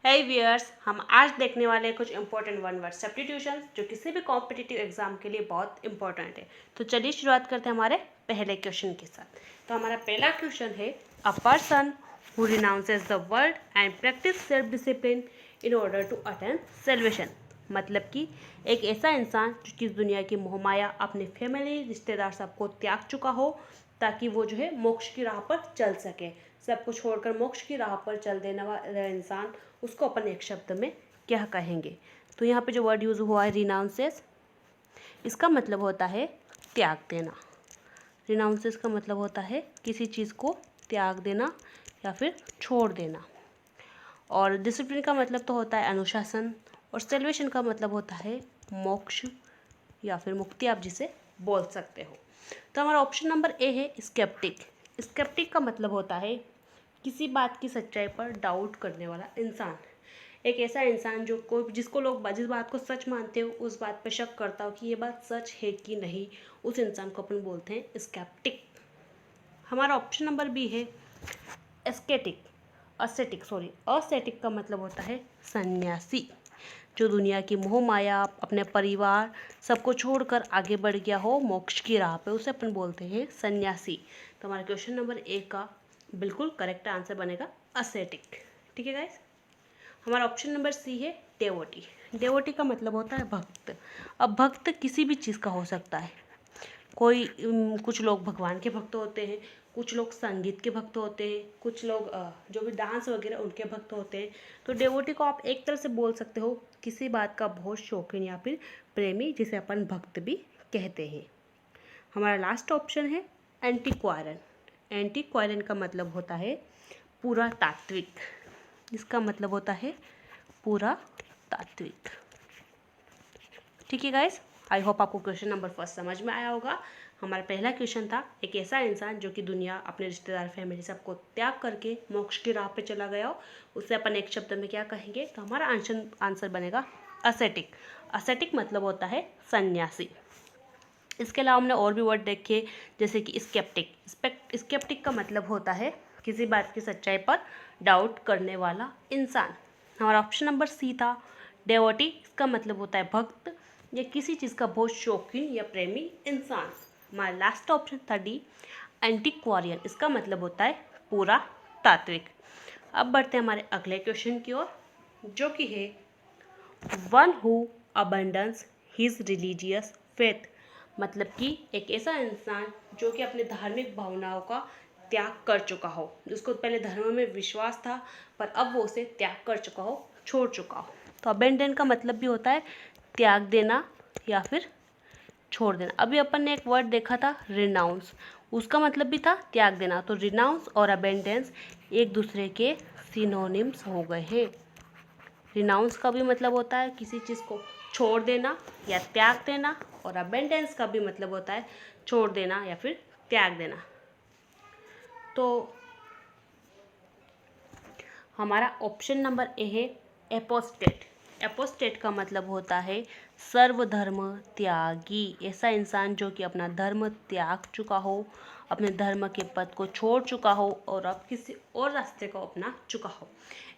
हे viewers, हम आज देखने वाले हैं कुछ इंपॉर्टेंट वन वर्ड सब्स्टिट्यूशन जो किसी भी कॉम्पिटिटिव एग्जाम के लिए बहुत इंपॉर्टेंट है। तो चलिए शुरुआत करते हैं हमारे पहले क्वेश्चन के साथ। तो हमारा पहला क्वेश्चन है, a person who renounces the world and practice self discipline in order to attain salvation. मतलब कि एक ऐसा इंसान जो कि इस दुनिया की मोहमाया, अपनी फैमिली, रिश्तेदार सबको त्याग चुका हो ताकि वो जो है मोक्ष की राह पर चल सके। सबको छोड़कर मोक्ष की राह पर चल देने वाला इंसान, उसको अपन एक शब्द में क्या कहेंगे। तो यहाँ पे जो वर्ड यूज़ हुआ है रिनाउंसेस, इसका मतलब होता है त्याग देना। रिनाउंसेस का मतलब होता है किसी चीज़ को त्याग देना या फिर छोड़ देना। और डिसिप्लिन का मतलब तो होता है अनुशासन, और सेल्वेशन का मतलब होता है मोक्ष या फिर मुक्ति, आप जिसे बोल सकते हो। तो हमारा ऑप्शन नंबर ए है स्केप्टिक। स्केप्टिक का मतलब होता है किसी बात की सच्चाई पर डाउट करने वाला इंसान। एक ऐसा इंसान जो कोई जिसको लोग जिस बात को सच मानते हो उस बात पर शक करता हो कि ये बात सच है कि नहीं, उस इंसान को अपन बोलते हैं स्केप्टिक। हमारा ऑप्शन नंबर बी है एस्केटिक असेटिक असेटिक का मतलब होता है सन्यासी, जो दुनिया की मोह माया, अपने परिवार सबको छोड़कर आगे बढ़ गया हो मोक्ष की राह पे, उसे अपन बोलते हैं सन्यासी। तो हमारे क्वेश्चन नंबर ए का बिल्कुल करेक्ट आंसर बनेगा असेटिक। ठीक है गाइस। हमारा ऑप्शन नंबर सी है डेवोटी। डेवोटी का मतलब होता है भक्त। अब भक्त किसी भी चीज़ का हो सकता है। कोई कुछ लोग भगवान के भक्त होते हैं, कुछ लोग संगीत के भक्त होते हैं, कुछ लोग जो भी डांस वगैरह उनके भक्त होते हैं। तो डेवोटी को आप एक तरह से बोल सकते हो किसी बात का बहुत शौकीन या फिर प्रेमी, जिसे अपन भक्त भी कहते हैं। हमारा लास्ट ऑप्शन है एंटीक्वायरन। एंटीक्वायरन का मतलब होता है पूरा तात्विक। इसका मतलब होता है पूरा तात्विक। ठीक है गाइस, आई होप आपको क्वेश्चन नंबर फर्स्ट समझ में आया होगा। हमारा पहला क्वेश्चन था एक ऐसा इंसान जो कि दुनिया, अपने रिश्तेदार, फैमिली सबको त्याग करके मोक्ष की राह पे चला गया हो, उससे अपन एक शब्द में क्या कहेंगे। तो हमारा आंसर बनेगा असेटिक। असेटिक मतलब होता है सन्यासी। इसके अलावा हमने और भी वर्ड देखे, जैसे कि स्केप्टिक। स्केप्टिक का मतलब होता है किसी बात की सच्चाई पर डाउट करने वाला इंसान। हमारा ऑप्शन नंबर सी था डेवोटी। इसका मतलब होता है भक्त या किसी चीज़ का बहुत शौकीन या प्रेमी इंसान। हमारा लास्ट ऑप्शन था डी एंटीक्वारियन। इसका मतलब होता है पूरा तात्विक। अब बढ़ते हैं हमारे अगले क्वेश्चन की ओर, जो कि है one who abundance his religious faith. मतलब कि एक ऐसा इंसान जो कि अपने धार्मिक भावनाओं का त्याग कर चुका हो, जिसको पहले धर्म में विश्वास था पर अब वो उसे त्याग कर चुका हो, छोड़ चुका हो। तो अबेंडन का मतलब भी होता है त्याग देना या फिर छोड़ देना। अभी अपन ने एक वर्ड देखा था रिनाउंस, उसका मतलब भी था त्याग देना। तो रिनाउंस और अबेंडेंस एक दूसरे के सिनोनिम्स हो गए हैं। रिनाउंस का भी मतलब होता है किसी चीज़ को छोड़ देना या त्याग देना, और अबेंडेंस का भी मतलब होता है छोड़ देना या फिर त्याग देना। तो हमारा ऑप्शन नंबर ए है एपोस्टेट। एपोस्टेट का मतलब होता है सर्वधर्म त्यागी। ऐसा इंसान जो कि अपना धर्म त्याग चुका हो, अपने धर्म के पद को छोड़ चुका हो और अब किसी और रास्ते को अपना चुका हो।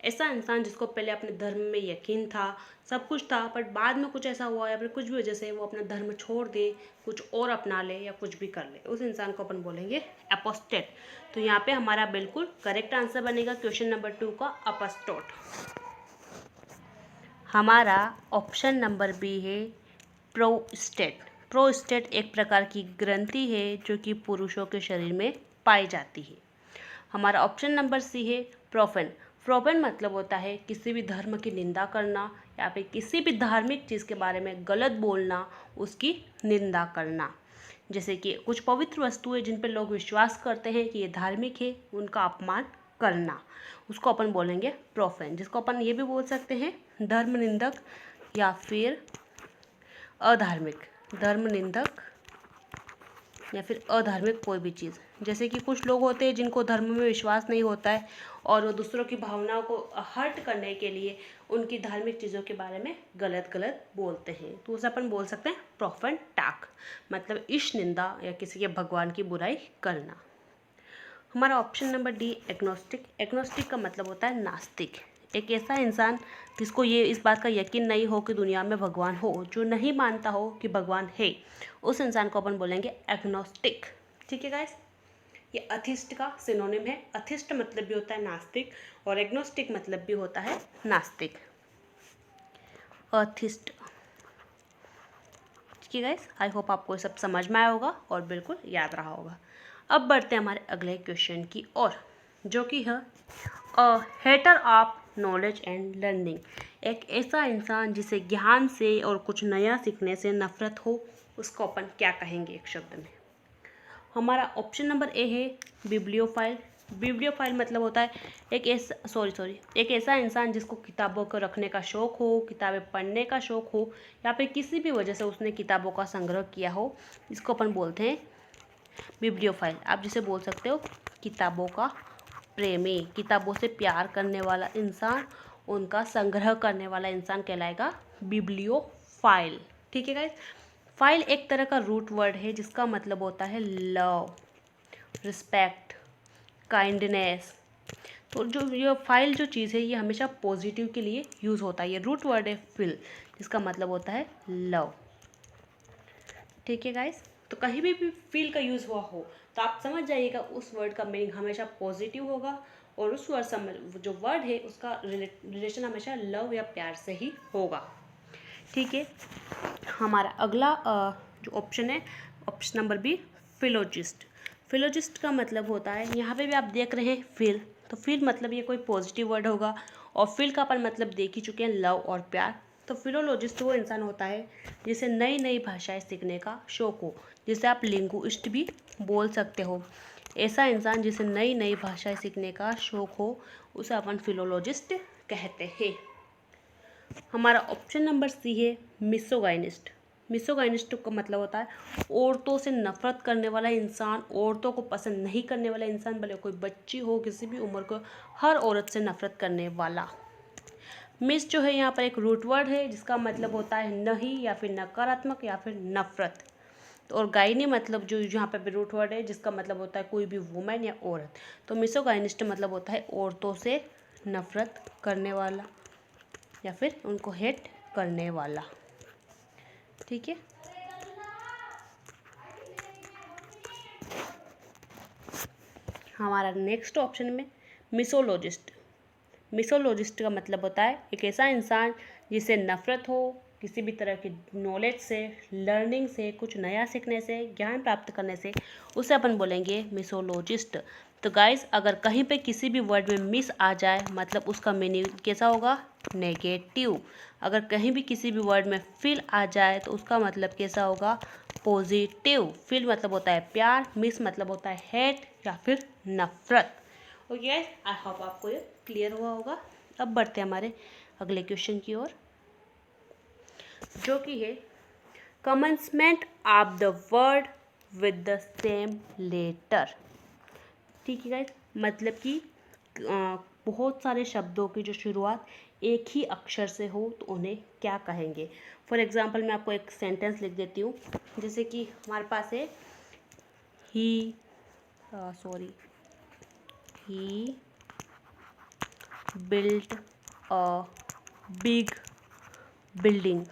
ऐसा इंसान जिसको पहले अपने धर्म में यकीन था, सब कुछ था, पर बाद में कुछ ऐसा हुआ या फिर कुछ भी वजह से वो अपना धर्म छोड़ दे, कुछ और अपना ले या कुछ भी कर ले, उस इंसान को अपन बोलेंगे एपोस्टेट। तो यहाँ पे हमारा बिल्कुल करेक्ट आंसर बनेगा क्वेश्चन नंबर 2 का अपोस्टोट। हमारा ऑप्शन नंबर बी है प्रोस्टेट। प्रोस्टेट एक प्रकार की ग्रंथि है जो कि पुरुषों के शरीर में पाई जाती है। हमारा ऑप्शन नंबर सी है प्रोफेन। प्रोफेन मतलब होता है किसी भी धर्म की निंदा करना या फिर किसी भी धार्मिक चीज़ के बारे में गलत बोलना, उसकी निंदा करना। जैसे कि कुछ पवित्र वस्तुएं जिन पर लोग विश्वास करते हैं कि ये धार्मिक है, उनका अपमान करना, उसको अपन बोलेंगे प्रोफेन, जिसको अपन ये भी बोल सकते हैं धर्म निंदक या फिर अधार्मिक। धर्म निंदक या फिर अधार्मिक कोई भी चीज़। जैसे कि कुछ लोग होते हैं जिनको धर्म में विश्वास नहीं होता है और वो दूसरों की भावनाओं को हर्ट करने के लिए उनकी धार्मिक चीज़ों के बारे में गलत गलत बोलते हैं, तो उसे अपन बोल सकते हैं प्रोफेन टाक, मतलब ईश निंदा या किसी के भगवान की बुराई करना। हमारा option number D agnostic. Agnostic का मतलब होता है नास्तिक। एक ऐसा इंसान जिसको ये इस बात का यकीन नहीं हो कि दुनिया में भगवान हो, जो नहीं मानता हो कि भगवान है, उस इंसान को अपन बोलेंगे एग्नोस्टिक। ठीक है गाइस, ये अथिस्ट का सिनोनिम है। अथिस्ट मतलब भी होता है नास्तिक और एग्नोस्टिक मतलब भी होता है नास्तिक। अथिस्ट। ठीक है गाइस, आई होप आपको सब समझ में आया होगा और बिल्कुल याद रहा होगा। अब बढ़ते हैं हमारे अगले क्वेश्चन की ओर, जो कि है a hater of knowledge and learning. एक ऐसा इंसान जिसे ज्ञान से और कुछ नया सीखने से नफरत हो, उसको अपन क्या कहेंगे एक शब्द में? हमारा ऑप्शन नंबर ए है बिब्लियोफाइल। बिब्लियोफाइल मतलब होता है एक ऐसा इंसान जिसको किताबों को रखने का शौक़ हो, किताबें पढ़ने का शौक़ हो, या फिर किसी भी वजह से उसने किताबों का संग्रह किया हो, इसको अपन बोलते हैं बिब्लियोफाइल। आप जिसे बोल सकते हो किताबों का प्रेमी, किताबों से प्यार करने वाला इंसान, उनका संग्रह करने वाला इंसान कहलाएगा बिब्लियोफाइल। ठीक है गाइस, फाइल एक तरह का रूट वर्ड है जिसका मतलब होता है लव, रिस्पेक्ट, काइंडनेस। तो जो ये फाइल जो चीज़ है ये हमेशा पॉजिटिव के लिए यूज़ होता है। ये रूट वर्ड है फिल, जिसका मतलब होता है लव। ठीक है गाइस, तो कहीं भी फील का यूज़ हुआ हो तो आप समझ जाइएगा उस वर्ड का मीनिंग हमेशा पॉजिटिव होगा और उस वर्ड जो वर्ड है उसका रिलेशन हमेशा लव या प्यार से ही होगा। ठीक है, हमारा अगला जो ऑप्शन है, ऑप्शन नंबर बी, फिलोजिस्ट। फिलोजिस्ट का मतलब होता है, यहाँ पे भी आप देख रहे हैं फील, तो फील मतलब ये कोई पॉजिटिव वर्ड होगा और फील का अपन मतलब देख ही चुके हैं लव और प्यार। तो फिलोलॉजिस्ट वो इंसान होता है जिसे नई नई भाषाएं सीखने का शौक हो, जिसे आप लिंगुइस्ट भी बोल सकते हो। ऐसा इंसान जिसे नई नई भाषाएं सीखने का शौक हो उसे अपन फिलोलॉजिस्ट कहते हैं। हमारा ऑप्शन नंबर सी है मिसोगाइनिस्ट। मिसोगाइनिस्ट का मतलब होता है औरतों से नफरत करने वाला इंसान, औरतों को पसंद नहीं करने वाला इंसान, भले कोई बच्ची हो, किसी भी उम्र को, हर औरत से नफरत करने वाला। मिस जो है यहाँ पर एक रूट वर्ड है जिसका मतलब होता है नहीं, या फिर नकारात्मक, या फिर नफरत। तो और गाइनी मतलब जो यहाँ पर भी रूट वर्ड है जिसका मतलब होता है कोई भी वुमेन या औरत। तो मिसोगाइनिस्ट मतलब होता है औरतों से नफरत करने वाला या फिर उनको हेट करने वाला। ठीक है, हमारा नेक्स्ट ऑप्शन में मिसोलॉजिस्ट। मिसोलॉजिस्ट का मतलब होता है एक ऐसा इंसान जिसे नफरत हो किसी भी तरह की नॉलेज से, लर्निंग से, कुछ नया सीखने से, ज्ञान प्राप्त करने से, उसे अपन बोलेंगे मिसोलॉजिस्ट। तो गाइस, अगर कहीं पे किसी भी वर्ड में मिस आ जाए मतलब उसका मीनिंग कैसा होगा? नेगेटिव। अगर कहीं भी किसी भी वर्ड में फील आ जाए तो उसका मतलब कैसा होगा? पॉजिटिव। फील मतलब होता है प्यार, मिस मतलब होता है हेट या फिर नफरत। ओके गाइस, आई होप आपको ये क्लियर हुआ होगा। अब बढ़ते हैं हमारे अगले क्वेश्चन की ओर, जो कि है commencement of the word with the same letter. ठीक है गाइस, मतलब कि बहुत सारे शब्दों की जो शुरुआत एक ही अक्षर से हो तो उन्हें क्या कहेंगे? फॉर एग्जाम्पल मैं आपको एक सेंटेंस लिख देती हूँ, जैसे कि हमारे पास है ही बिल्ट अ बिग बिल्डिंग।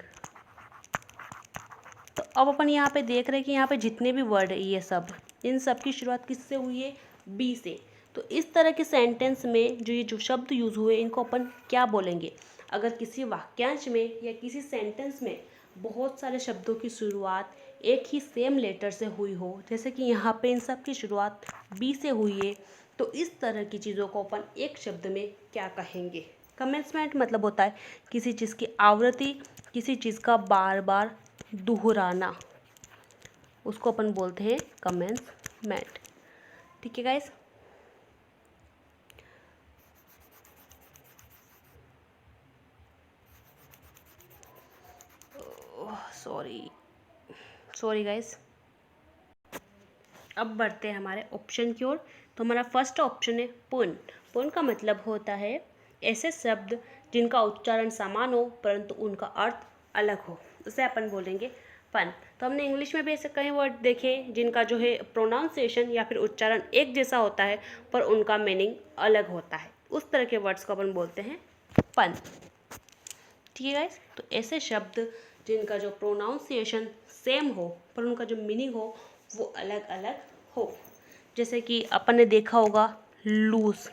तो अब अपन यहाँ पे देख रहे हैं कि यहाँ पे जितने भी वर्ड है ये सब, इन सब की शुरुआत किससे हुई है? बी से। तो इस तरह के सेंटेंस में जो शब्द यूज़ हुए इनको अपन क्या बोलेंगे? अगर किसी वाक्यांश में या किसी सेंटेंस में बहुत सारे शब्दों की शुरुआत एक ही सेम लेटर से हुई हो, जैसे कि यहाँ पे इन सब की शुरुआत बी से हुई है, तो इस तरह की चीज़ों को अपन एक शब्द में क्या कहेंगे? कमेंसमेंट मतलब होता है किसी चीज़ की आवृत्ति, किसी चीज़ का बार बार दोहराना, उसको अपन बोलते हैं कमेंसमेंट। ठीक है गाइस, सॉरी गाइस। अब बढ़ते हैं हमारे ऑप्शन की ओर। तो हमारा फर्स्ट ऑप्शन है पुन। पुन का मतलब होता है ऐसे शब्द जिनका उच्चारण समान हो परंतु उनका अर्थ अलग हो, उसे अपन बोलेंगे पन। तो हमने इंग्लिश में भी ऐसे कई वर्ड देखे जिनका जो है प्रोनाउंसिएशन या फिर उच्चारण एक जैसा होता है पर उनका मीनिंग अलग होता है, उस तरह के वर्ड्स को अपन बोलते हैं पन। ठीक है गाइस, तो ऐसे शब्द जिनका जो प्रोनाउंसिएशन सेम हो पर उनका जो मीनिंग हो वो अलग अलग हो। जैसे कि अपन ने देखा होगा लूज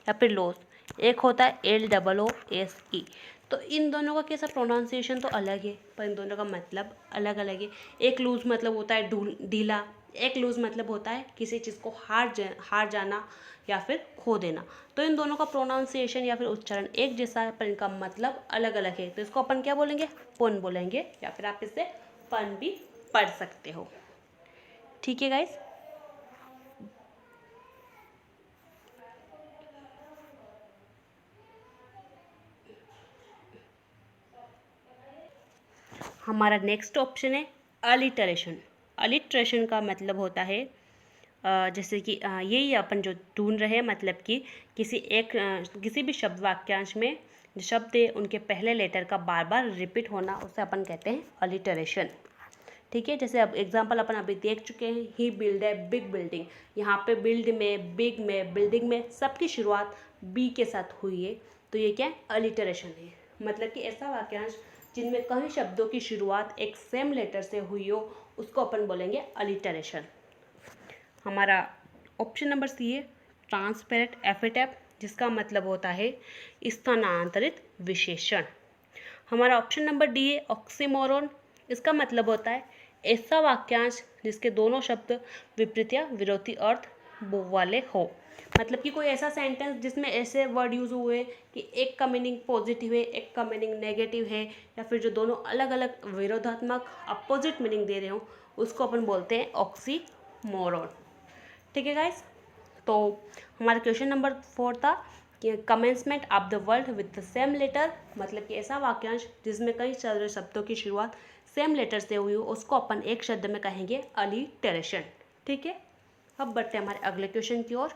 या फिर लॉस, एक होता है LOOSE। तो इन दोनों का कैसा प्रोनाउंसिएशन तो अलग है पर इन दोनों का मतलब अलग अलग है। एक लूज मतलब होता है ढीला, एक लूज मतलब होता है किसी चीज़ को हार जाना या फिर खो देना। तो इन दोनों का प्रोनाउंसिएशन या फिर उच्चारण एक जैसा है पर इनका मतलब अलग अलग है। तो इसको अपन क्या बोलेंगे, पन बोलेंगे, या फिर आप इसे पन भी पढ़ सकते हो। ठीक है गाइस, हमारा नेक्स्ट ऑप्शन है अलिटरेशन। अलिटरेशन का मतलब होता है जैसे कि यही अपन जो ढूंढ रहे हैं, मतलब कि किसी भी शब्द वाक्यांश में जो शब्द है उनके पहले लेटर का बार बार रिपीट होना, उसे अपन कहते हैं अलिटरेशन। ठीक है, जैसे अब एग्जांपल अपन अभी देख चुके हैं, ही बिल्ड है बिग बिल्डिंग। यहाँ पे बिल्ड में, बिग में, बिल्डिंग में सबकी शुरुआत बी के साथ हुई है, तो ये क्या है, अलिटरेशन है। मतलब कि ऐसा वाक्यांश जिनमें कई शब्दों की शुरुआत एक सेम लेटर से हुई हो उसको अपन बोलेंगे अलिटरेशन। हमारा ऑप्शन नंबर सी है ट्रांसपेरेंट एपिथेट, जिसका मतलब होता है स्थानांतरित विशेषण। हमारा ऑप्शन नंबर डी है ऑक्सीमोरोन, इसका मतलब होता है ऐसा वाक्यांश जिसके दोनों शब्द विपरीत या विरोधी अर्थ वाले हो। मतलब कि कोई ऐसा सेंटेंस जिसमें ऐसे वर्ड यूज हुए कि एक का मीनिंग पॉजिटिव है, एक का मीनिंग नेगेटिव है, या फिर जो दोनों अलग अलग विरोधात्मक अपोजिट मीनिंग दे रहे हो उसको अपन बोलते हैं ऑक्सीमोरोन। ठीक है गाइस, तो हमारा क्वेश्चन नंबर 4 था कि commencement of the word with the same letter, मतलब कि ऐसा वाक्यांश जिसमें कई सारे शब्दों की शुरुआत सेम लेटर से हुई हो उसको अपन एक शब्द में कहेंगे अलिटरेशन। ठीक है, अब बढ़ते हैं हमारे अगले क्वेश्चन की ओर,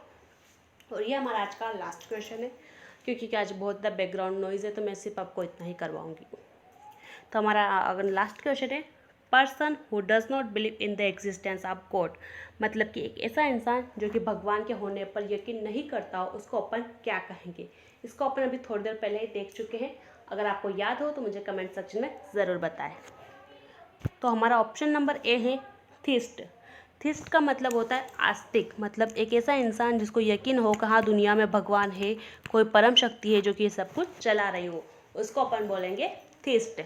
और ये हमारा आज का लास्ट क्वेश्चन है, क्योंकि आज बहुत ज़्यादा बैकग्राउंड नॉइज़ है तो मैं सिर्फ आपको इतना ही करवाऊंगी। तो हमारा अगर लास्ट क्वेश्चन है person who does not believe in the existence of God, मतलब कि एक ऐसा इंसान जो कि भगवान के होने पर यकीन नहीं करता हो उसको अपन क्या कहेंगे। इसको अपन अभी थोड़ी देर पहले ही देख चुके हैं, अगर आपको याद हो तो मुझे कमेंट सेक्शन में ज़रूर बताएं। तो हमारा ऑप्शन नंबर ए है थिस्ट। थिस्ट का मतलब होता है आस्तिक, मतलब एक ऐसा इंसान जिसको यकीन हो कि हाँ दुनिया में भगवान है, कोई परम शक्ति है जो कि सब कुछ चला रही हो, उसको अपन बोलेंगे थिस्ट।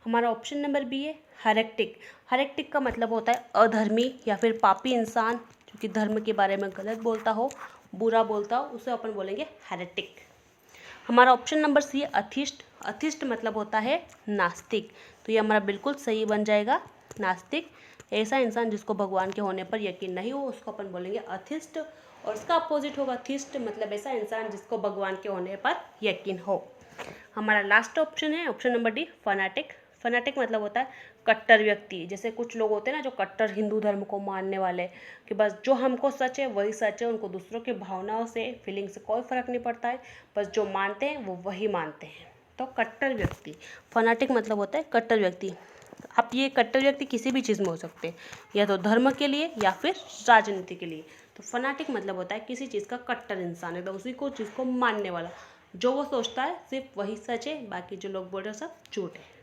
हमारा ऑप्शन नंबर बी है हेरेटिक। हेरेटिक का मतलब होता है अधर्मी या फिर पापी इंसान जो कि धर्म के बारे में गलत बोलता हो, बुरा बोलता हो, उसे अपन बोलेंगे हेरेटिक। हमारा ऑप्शन नंबर सी है अथिस्ट। अथिस्ट मतलब होता है नास्तिक, तो ये हमारा बिल्कुल सही बन जाएगा नास्तिक। ऐसा इंसान जिसको भगवान के होने पर यकीन नहीं हो उसको अपन बोलेंगे अथिस्ट, और इसका अपोजिट होगा थिस्ट, मतलब ऐसा इंसान जिसको भगवान के होने पर यकीन हो। हमारा लास्ट ऑप्शन है option number D fanatic. Fanatic मतलब होता है कट्टर व्यक्ति, जैसे कुछ लोग होते हैं ना जो कट्टर हिंदू धर्म को मानने वाले, कि बस जो हमको सच है वही सच है, उनको दूसरों की भावनाओं से, फीलिंग से कोई फर्क नहीं पड़ता है, बस जो मानते हैं वो वही मानते हैं। तो कट्टर व्यक्ति, फनाटिक मतलब होता है कट्टर व्यक्ति। अब ये कट्टर व्यक्ति किसी भी चीज़ में हो सकते हैं, या तो धर्म के लिए या फिर राजनीति के लिए। तो फनाटिक मतलब होता है किसी चीज़ का कट्टर इंसान, एकदम उसी को चीज़ को मानने वाला, जो वो सोचता है सिर्फ वही सच है, बाकी जो लोग बोल रहे हैं सब झूठ है।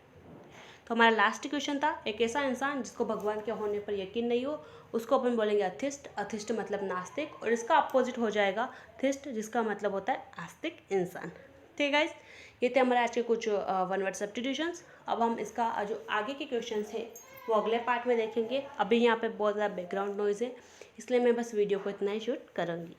तो हमारा लास्ट क्वेश्चन था एक ऐसा इंसान जिसको भगवान के होने पर यकीन नहीं हो उसको अपन बोलेंगे अथिस्ट। अथिस्ट मतलब नास्तिक, और इसका अपोजिट हो जाएगा थिस्ट, जिसका मतलब होता है आस्तिक इंसान। ठीक है गाइस, ये थे हमारे आज के कुछ वन वर्ड सब्स्टिट्यूशंस। अब हम इसका जो आगे के क्वेश्चंस है वो अगले पार्ट में देखेंगे। अभी यहाँ पे बहुत ज़्यादा बैकग्राउंड नॉइज़ है, इसलिए मैं बस वीडियो को इतना ही शूट करूँगी।